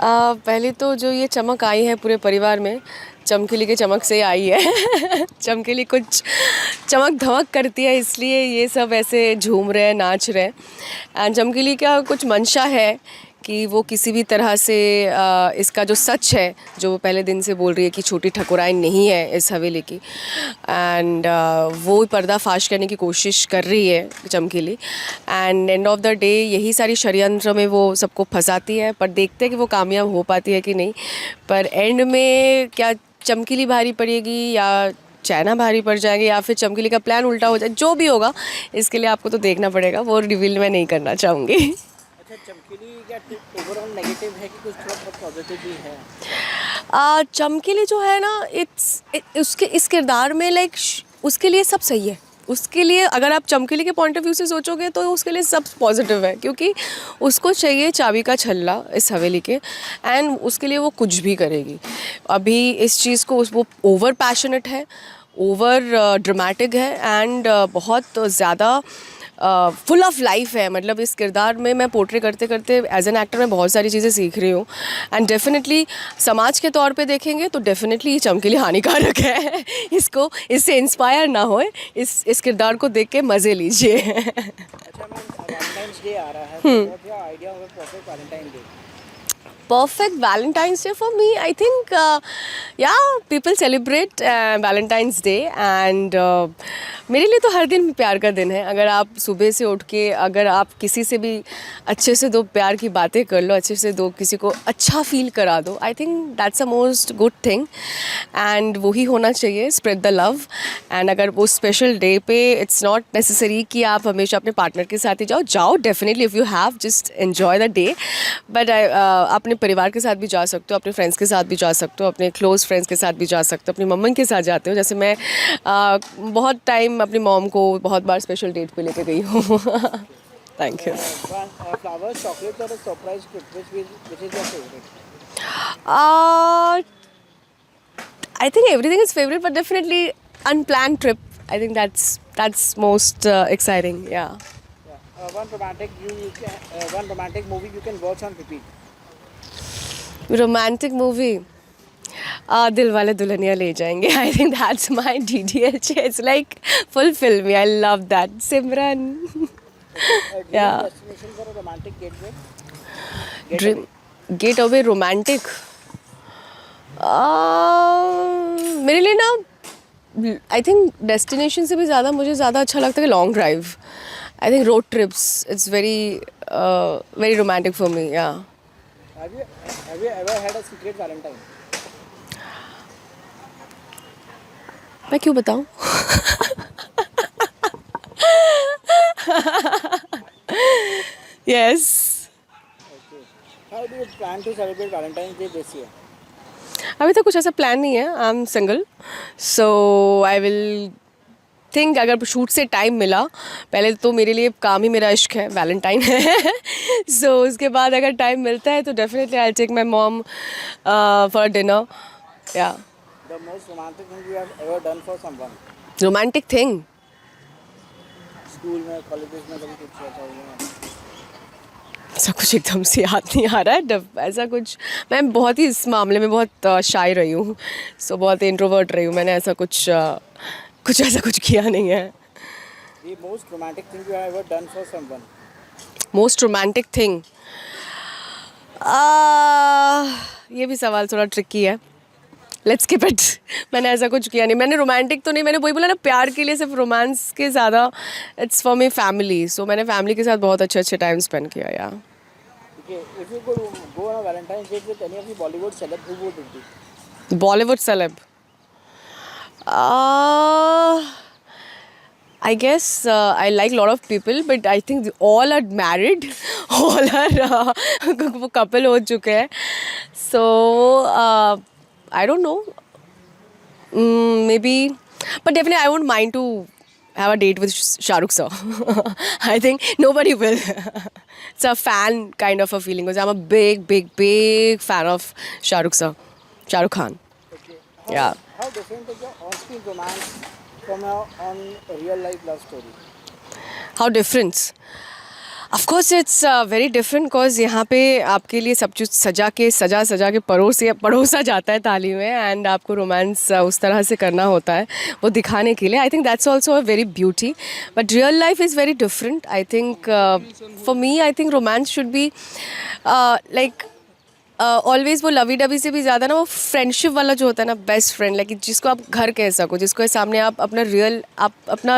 पहले तो जो ये चमक आई है पूरे परिवार में, चमकीली की चमक से आई है। चमकीली कुछ चमक धमक करती है, इसलिए ये सब ऐसे झूम रहे हैं, नाच रहे हैं। एंड चमकीली का कुछ मंशा है कि वो किसी भी तरह से इसका जो सच है, जो वो पहले दिन से बोल रही है कि छोटी ठकुराइन नहीं है इस हवेली की, एंड वो पर्दाफाश करने की कोशिश कर रही है चमकीली। And end of the day यही सारी षड्यंत्र में वो सबको फंसाती है, पर देखते हैं कि वो कामयाब हो पाती है कि नहीं। पर एंड में क्या चमकीली भारी पड़ेगी या चाइना भारी पड़ जाएंगे या फिर चमकीली का प्लान उल्टा हो जाए, जो भी होगा इसके लिए आपको तो देखना पड़ेगा, वो रिवील मैं नहीं करना चाहूँगी। अच्छा, चमकीली क्या ओवरऑल नेगेटिव है कि कुछ थोड़ा बहुत पॉजिटिव भी है? चमकीली जो है ना, उसके इस किरदार में लाइक उसके लिए सब सही है। उसके लिए अगर आप चमकीली के पॉइंट ऑफ व्यू से सोचोगे तो उसके लिए सब पॉजिटिव है, क्योंकि उसको चाहिए चाबी का छल्ला इस हवेली के, एंड उसके लिए वो कुछ भी करेगी। अभी इस चीज़ को वो ओवर पैशनेट है, ओवर ड्रामेटिक है, एंड बहुत ज़्यादा फुल ऑफ लाइफ है। मतलब इस किरदार में मैं पोर्ट्रे करते करते एज एन एक्टर मैं बहुत सारी चीज़ें सीख रही हूँ। एंड डेफिनेटली समाज के तौर पे देखेंगे तो डेफिनेटली ये चमकीली हानिकारक है। इसको इससे इंस्पायर ना होए, इस किरदार को देख के मज़े लीजिए। अच्छा मैम, वैलेंटाइंस डे आ रहा है, तो what your idea of a perfect Valentine day? Perfect Valentine's Day for me, I think, yeah, people celebrate Valentine's Day, and मेरे लिए तो हर दिन प्यार का दिन है। अगर आप सुबह से उठ के अगर आप किसी से भी अच्छे से दो प्यार की बातें कर लो, अच्छे से दो किसी को अच्छा फील करा दो, I think that's a most good thing, and वही होना चाहिए, स्प्रेड द लव। एंड अगर वो स्पेशल डे पे इट्स नॉट नेसेसरी कि आप हमेशा अपने पार्टनर के साथ ही जाओ definitely if you have just enjoy the day, but अपने परिवार के साथ भी जा सकते हो, अपने फ्रेंड्स के साथ भी जा सकते हो, अपने क्लोज़ फ्रेंड्स के साथ भी जा सकते हो, अपनी मम्मी के साथ जाते हो। जैसे मैं बहुत टाइम अपनी मॉम को बहुत बार स्पेशल डेट पे लेके गई हूँ। Thank you. Flowers, chocolate or a surprise gift, which is your favorite? I think everything is favorite, but definitely unplanned trip. I think that's most exciting. Yeah. Yeah. One romantic movie you can watch on repeat. Romantic movie. Dilwale Dulhaniya Le Jayenge. I think that's my DDLJ. It's like full filmy. I love that. Simran. Yeah. Destination for a romantic getaway? Dream getaway romantic. मेरे लिए ना I think destination से भी ज़्यादा मुझे ज़्यादा अच्छा लगता है long drive. I think road trips it's very romantic for me. या Have you ever had a secret Valentine? मैं क्यों बताऊँ? Yes. Okay. How do you plan to celebrate Valentine's Day this year? अभी तो कुछ ऐसा प्लान नहीं है। I am single, so I will think अगर शूट से टाइम मिला, पहले तो मेरे लिए काम ही मेरा इश्क है, वैलेंटाइन है। सो उसके बाद अगर टाइम मिलता है तो definitely I take my mom for dinner. या The most romantic thing you have ever done for someone? Romantic thing school में, कॉलेजेस में कभी कुछ ऐसा हुआ? ऐसा कुछ एकदम से याद नहीं आ रहा है। ऐसा कुछ मैं बहुत ही इस मामले में बहुत शाय रही हूँ, सो बहुत इंट्रोवर्ट रही हूँ। मैंने ऐसा कुछ ऐसा कुछ किया नहीं है। The most romantic thing you have ever done for someone? Most romantic thing, ये भी सवाल थोड़ा ट्रिकी है। Let's skip it. मैंने ऐसा कुछ किया नहीं। मैंने रोमांटिक तो नहीं, मैंने वही बोला ना, प्यार के लिए सिर्फ रोमांस के ज़्यादा इट्स फॉर मी फैमिली। सो मैंने फैमिली के साथ बहुत अच्छे टाइम स्पेंड किया। या Okay, if you could go on a Valentine's date with any of the Bollywood celeb, who would it be? Bollywood celeb, I guess I like a lot of people, but I think all are married. All are वो couple हो चुके हैं. So I don't know. Maybe, but definitely I won't mind to have a date with Shah Rukh sir. I think nobody will. It's a fan kind of a feeling because I'm a big fan of Shah Rukh sir, Shah Rukh Khan. Okay. Yeah. How different is your on-screen romance from a real life love story? How different? Of course it's very different because यहाँ पे आपके लिए सब कुछ सजा के परोसा जाता है थाली में एंड आपको रोमांस उस तरह से करना होता है वो दिखाने के लिए. I think that's also a very beauty but real life is very different. I think for me I think romance should be like always वो लवी डबी से भी ज़्यादा ना वो फ्रेंडशिप वाला जो होता है ना बेस्ट फ्रेंड लाइक जिसको आप घर कह सको जिसको सामने आप अपना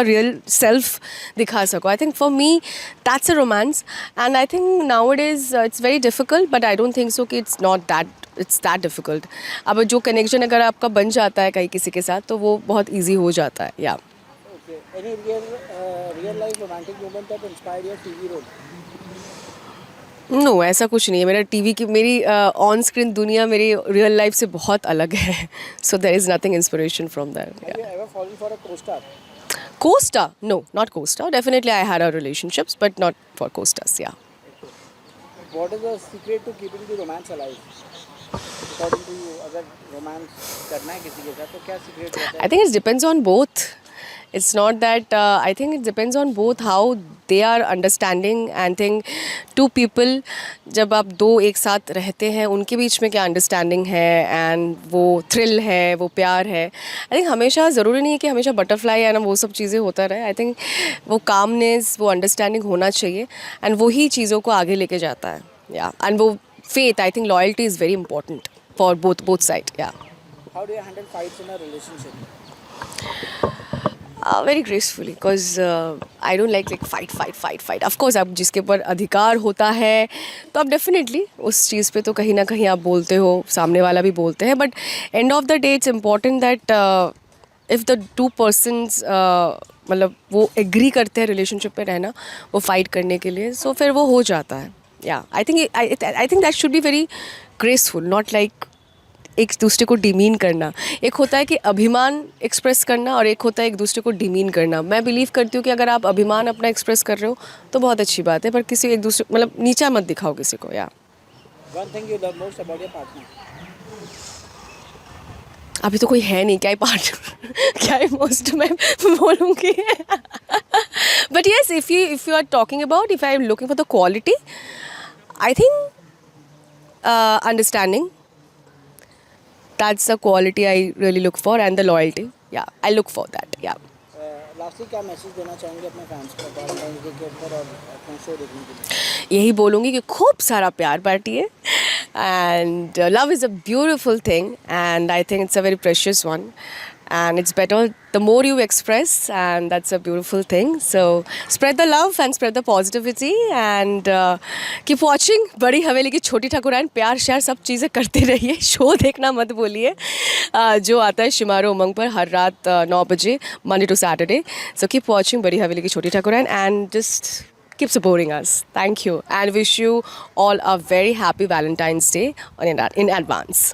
रियल सेल्फ दिखा सको. I think for me that's a romance and I think now it is it's very difficult but I don't think so कि इट्स दैट डिफिकल्ट. अब जो कनेक्शन अगर आपका बन जाता है कहीं किसी के साथ तो वो बहुत ईजी हो जाता है. या Okay. Any real life romantic moment that inspired your TV role? No ऐसा कुछ नहीं है. मेरा टीवी की मेरी ऑन स्क्रीन दुनिया मेरी रियल लाइफ से बहुत अलग है. So there is nothing inspiration from that. Have you ever fallen for a co-star? Co-star? No, not co-star. Definitely I had our relationships, but not for co-stars, yeah. What is the secret to keeping the romance alive? According to you, अगर romance करना है किसी के साथ तो क्या secret रहता है? I think it depends on both. It's not that, I think it depends on both how they are understanding and think two people जब आप दो एक साथ रहते हैं उनके बीच में क्या अंडरस्टैंडिंग है एंड वो थ्रिल है वो प्यार है. आई थिंक हमेशा ज़रूरी नहीं है कि हमेशा बटरफ्लाई है ना वो सब चीज़ें होता रहे. आई थिंक वो कामनेस वो अंडरस्टैंडिंग होना चाहिए एंड वही चीज़ों को आगे लेके जाता है. या एंड वो faith I think loyalty is very important for both side. या How do you handle fights in a relationship? Very gracefully because I don't like fight. Of course आप जिसके ऊपर अधिकार होता है तो आप डेफिनेटली उस चीज़ पे तो कहीं ना कहीं आप बोलते हो सामने वाला भी बोलते हैं but end of the day it's important that if the two persons मतलब वो एग्री करते हैं रिलेशनशिप में रहना वो फाइट करने के लिए सो फिर वो हो जाता है. या I think that should be very graceful not like एक दूसरे को डिमीन करना. एक होता है कि अभिमान एक्सप्रेस करना और एक होता है एक दूसरे को डिमीन करना. मैं बिलीव करती हूँ कि अगर आप अभिमान अपना एक्सप्रेस कर रहे हो तो बहुत अच्छी बात है पर किसी एक दूसरे मतलब नीचा मत दिखाओ किसी को. या One thing you love most about your partner? अभी तो कोई है नहीं क्या ही पार्ट क्या ही मोस्ट मैं बोलूँगी but yes if you are talking about if I am looking for the quality I think understanding. That's the quality I really look for and the loyalty. Yeah, I look for that. Yeah. Lastly, क्या message देना चाहेंगे अपने fans को Valentine's day के ऊपर और अपना show देखने के लिए? यही बोलूँगी कि खूब सारा प्यार बांटिए and love is a beautiful thing and I think it's a very precious one and it's better the more you express and that's a beautiful thing. So spread the love and spread the positivity and keep watching बड़ी हवेली की छोटी ठाकुराइन. प्यार श्यार सब चीज़ें करते रहिए. Show देखना मत बोलिए जो आता है शिमारो उमंग पर हर रात 9 बजे Monday to Saturday. So keep watching बड़ी हवेली की छोटी ठाकुराइन and just keep supporting us. Thank you and wish you all a very happy Valentine's Day in advance.